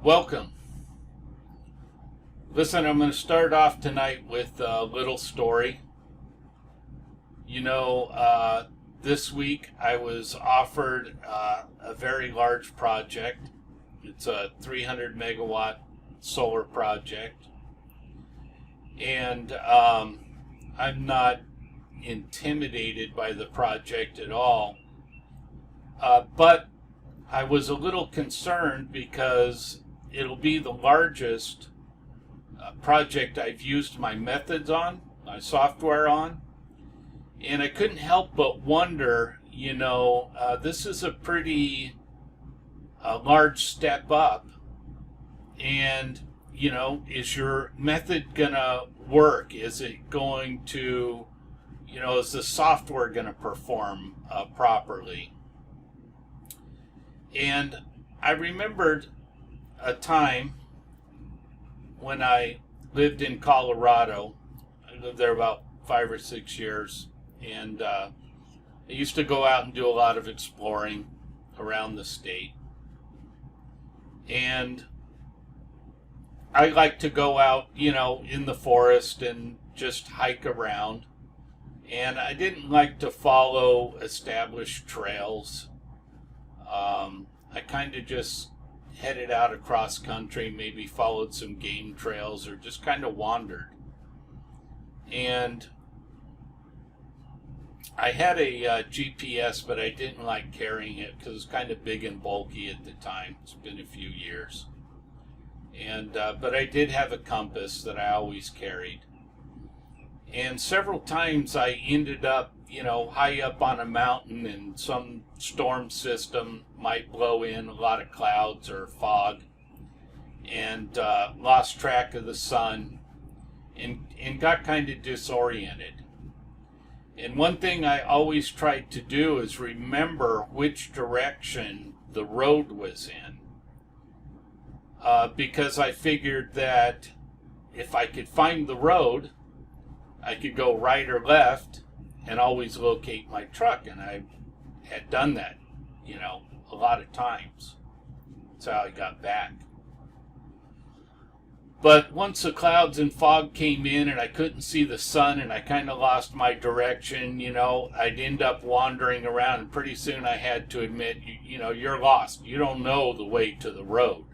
Welcome. Listen, I'm going to start off tonight with a little story. This week I was offered a very large project. It's a 300 megawatt solar project. And I'm not intimidated by the project at all. But I was a little concerned because it'll be the largest project I've used my methods on, my software on, and I couldn't help but wonder, this is a pretty large step up, and, is your method gonna work? Is it going to, is the software gonna perform properly? And I remembered a time when I lived in Colorado. I lived there about 5 or 6 years, and I used to go out and do a lot of exploring around the state. And I like to go out, in the forest and just hike around. And I didn't like to follow established trails. I kind of just headed out across country, maybe followed some game trails, or just kind of wandered. And I had a GPS, but I didn't like carrying it because it was kind of big and bulky at the time. It's been a few years. And but I did have a compass that I always carried. And several times I ended up, high up on a mountain, and some storm system might blow in a lot of clouds or fog, and lost track of the sun, and got kind of disoriented. And one thing I always tried to do is remember which direction the road was in, because I figured that if I could find the road, I could go right or left and always locate my truck. And I had done that, a lot of times. That's how I got back. But once the clouds and fog came in and I couldn't see the sun and I kind of lost my direction, I'd end up wandering around, and pretty soon I had to admit, you're lost. You don't know the way to the road.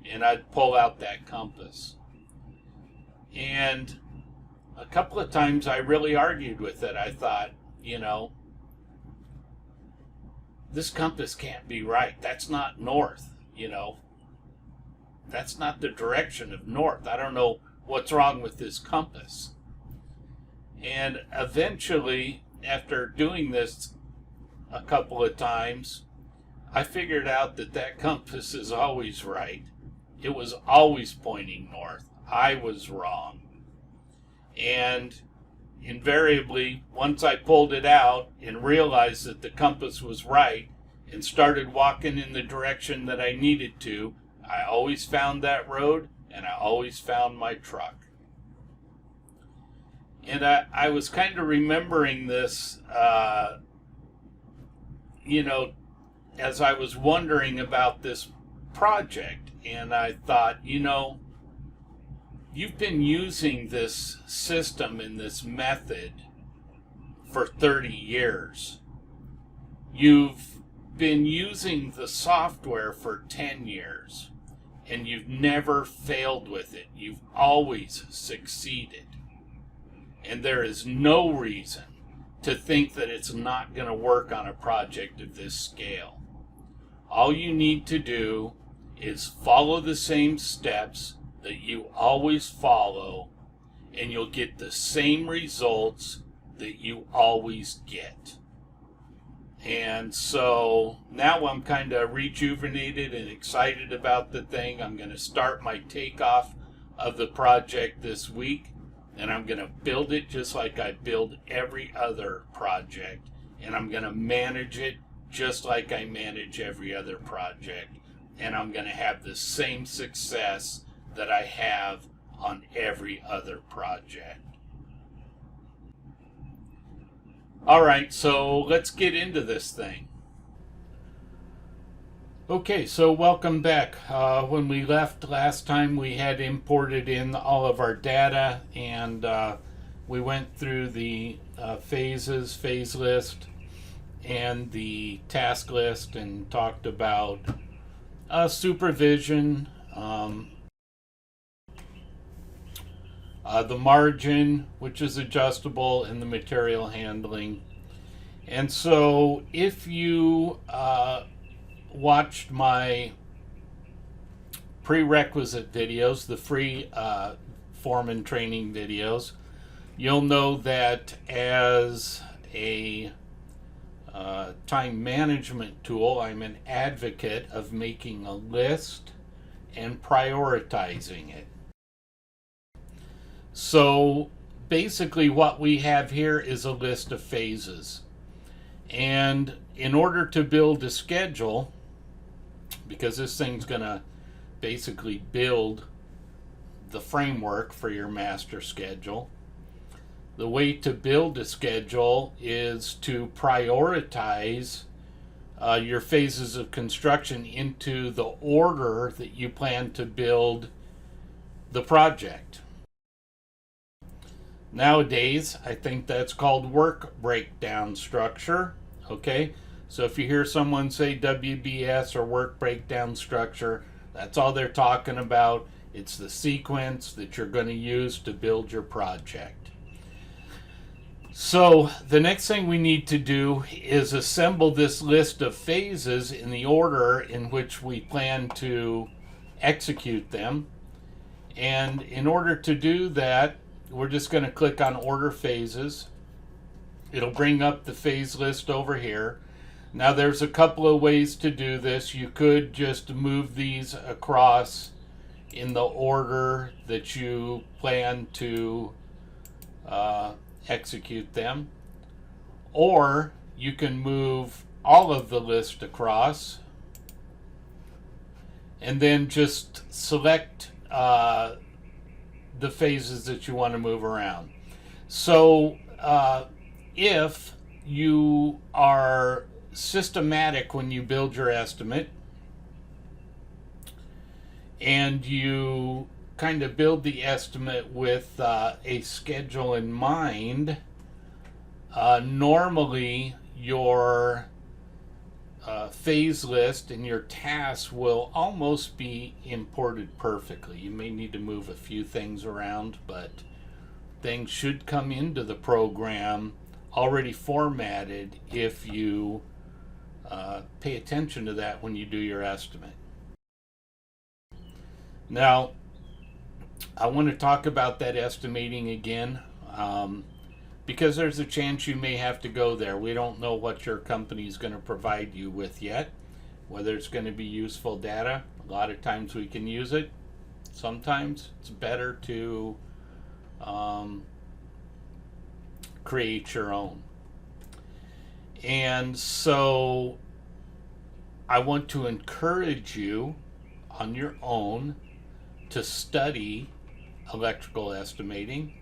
And I'd pull out that compass. And a couple of times I really argued with it. I thought, this compass can't be right. That's not north, That's not the direction of north. I don't know what's wrong with this compass. And eventually, after doing this a couple of times, I figured out that compass is always right. It was always pointing north. I was wrong. And invariably, once I pulled it out and realized that the compass was right and started walking in the direction that I needed to, I always found that road, and I always found my truck. And I was kind of remembering this, as I was wondering about this project. And I thought, you've been using this system and this method for 30 years. You've been using the software for 10 years, and you've never failed with it. You've always succeeded. And there is no reason to think that it's not going to work on a project of this scale. All you need to do is follow the same steps that you always follow, and you'll get the same results that you always get. And so now I'm kind of rejuvenated and excited about the thing. I'm going to start my takeoff of the project this week, and I'm going to build it just like I build every other project, and I'm going to manage it just like I manage every other project, and I'm going to have the same success that I have on every other project. All right, so let's get into this thing. Okay, so welcome back. When we left last time, we had imported in all of our data, and we went through the phases, phase list, and the task list, and talked about supervision, the margin, which is adjustable, and the material handling. And so if you watched my prerequisite videos, the free Foreman training videos, you'll know that as a time management tool, I'm an advocate of making a list and prioritizing it. So basically what we have here is a list of phases. And in order to build a schedule, because this thing's going to basically build the framework for your master schedule, the way to build a schedule is to prioritize your phases of construction into the order that you plan to build the project. Nowadays, I think that's called work breakdown structure. Okay, so if you hear someone say WBS or work breakdown structure, that's all they're talking about. It's the sequence that you're going to use to build your project. So the next thing we need to do is assemble this list of phases in the order in which we plan to execute them. And in order to do that, we're just going to click on Order Phases. It'll bring up the phase list over here. Now there's a couple of ways to do this. You could just move these across in the order that you plan to execute them. Or you can move all of the list across and then just select the phases that you want to move around. So if you are systematic when you build your estimate and you kind of build the estimate with a schedule in mind, normally your phase list and your tasks will almost be imported perfectly. You may need to move a few things around, but things should come into the program already formatted if you pay attention to that when you do your estimate. Now, I want to talk about that estimating again, because there's a chance you may have to go there. We don't know what your company is going to provide you with yet, whether it's going to be useful data. A lot of times we can use it. Sometimes it's better to create your own. And so I want to encourage you on your own to study electrical estimating.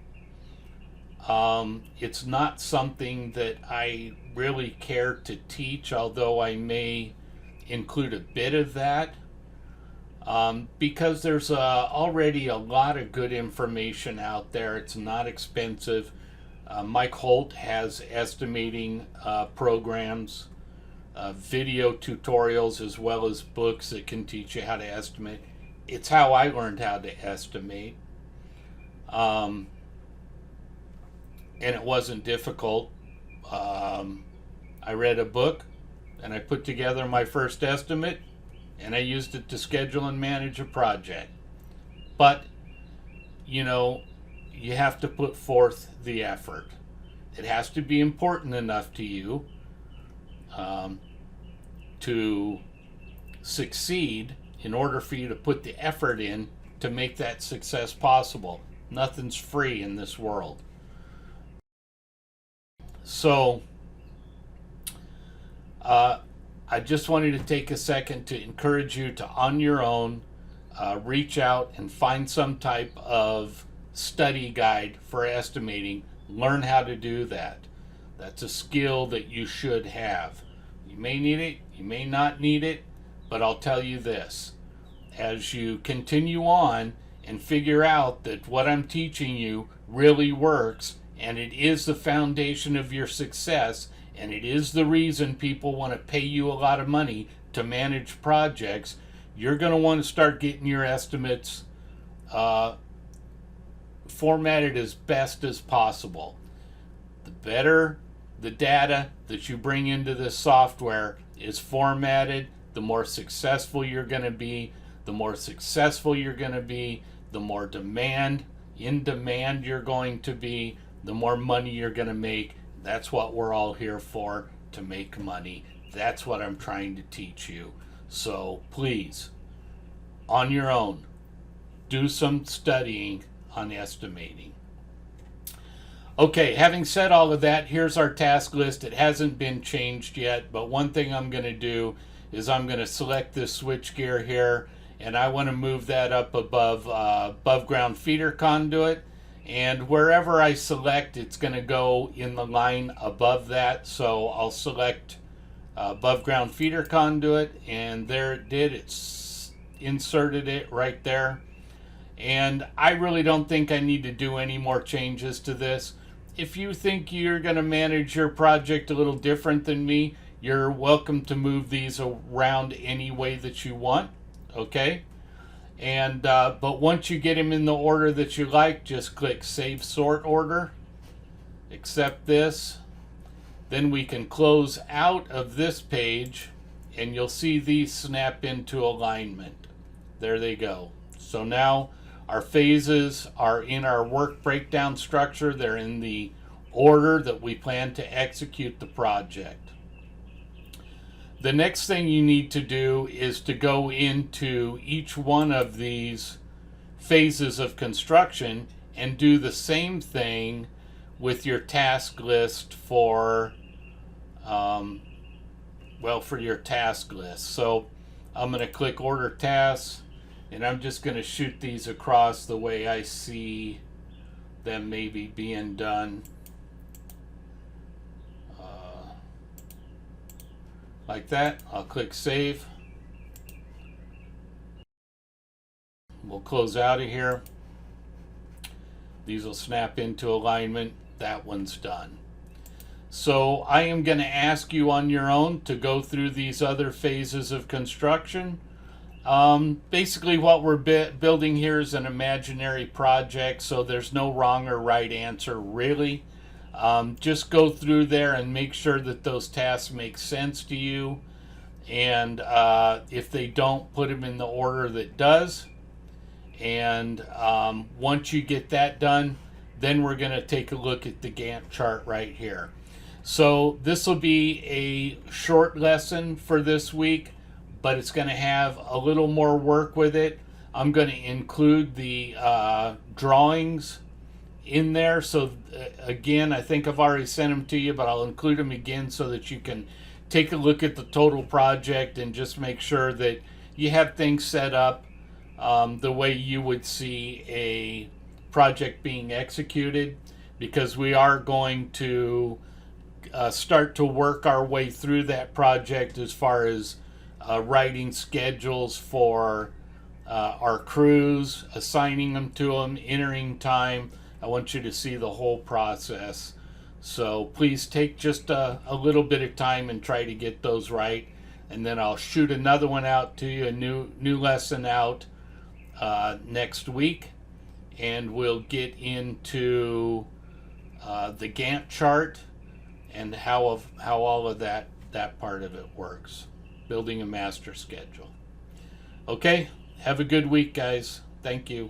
It's not something that I really care to teach, although I may include a bit of that, because there's already a lot of good information out there. It's not expensive. Mike Holt has estimating programs, video tutorials, as well as books that can teach you how to estimate. It's how I learned how to estimate. And it wasn't difficult. I read a book and I put together my first estimate and I used it to schedule and manage a project. But, you know, you have to put forth the effort. It has to be important enough to you to succeed in order for you to put the effort in to make that success possible. Nothing's free in this world. So I just wanted to take a second to encourage you to, on your own, reach out and find some type of study guide for estimating. Learn how to do that. That's a skill that you should have. You may need it, you may not need it, But I'll tell you this, as you continue on and figure out that what I'm teaching you really works, and it is the foundation of your success, and it is the reason people want to pay you a lot of money to manage projects, you're going to want to start getting your estimates formatted as best as possible. The better the data that you bring into this software is formatted, the more successful you're going to be. The more successful you're going to be, the more in demand you're going to be, the more money you're going to make. That's what we're all here for, to make money. That's what I'm trying to teach you. So please, on your own, do some studying on estimating. Okay, having said all of that, here's our task list. It hasn't been changed yet, but one thing I'm going to do is I'm going to select this switchgear here, and I want to move that up above ground feeder conduit, and wherever I select, it's going to go in the line above that. So I'll select above ground feeder conduit, and there it did. It's inserted it right there, and I really don't think I need to do any more changes to this. If you think you're going to manage your project a little different than me, you're welcome to move these around any way that you want. Okay, and but once you get them in the order that you like, just click Save Sort Order, accept this, then we can close out of this page, and you'll see these snap into alignment. There they go. So now our phases are in our work breakdown structure. They're in the order that we plan to execute the project. The next thing you need to do is to go into each one of these phases of construction and do the same thing with your task list for your task list. So I'm going to click Order Tasks, and I'm just going to shoot these across the way I see them maybe being done. Like that. I'll click Save. We'll close out of here. These will snap into alignment. That one's done. So I am going to ask you on your own to go through these other phases of construction. Basically what we're building here is an imaginary project, so there's no wrong or right answer really. Just go through there and make sure that those tasks make sense to you, and if they don't, put them in the order that does. And once you get that done, then we're going to take a look at the Gantt chart right here. So this will be a short lesson for this week, but it's going to have a little more work with it. I'm going to include the drawings in there. So again, I think I've already sent them to you, but I'll include them again so that you can take a look at the total project and just make sure that you have things set up the way you would see a project being executed, because we are going to start to work our way through that project as far as writing schedules for our crews, assigning them to them, entering time. I want you to see the whole process. So please take just a little bit of time and try to get those right. And then I'll shoot another one out to you, a new lesson out next week. And we'll get into the Gantt chart and how all of that part of it works. Building a master schedule. Okay, have a good week, guys. Thank you.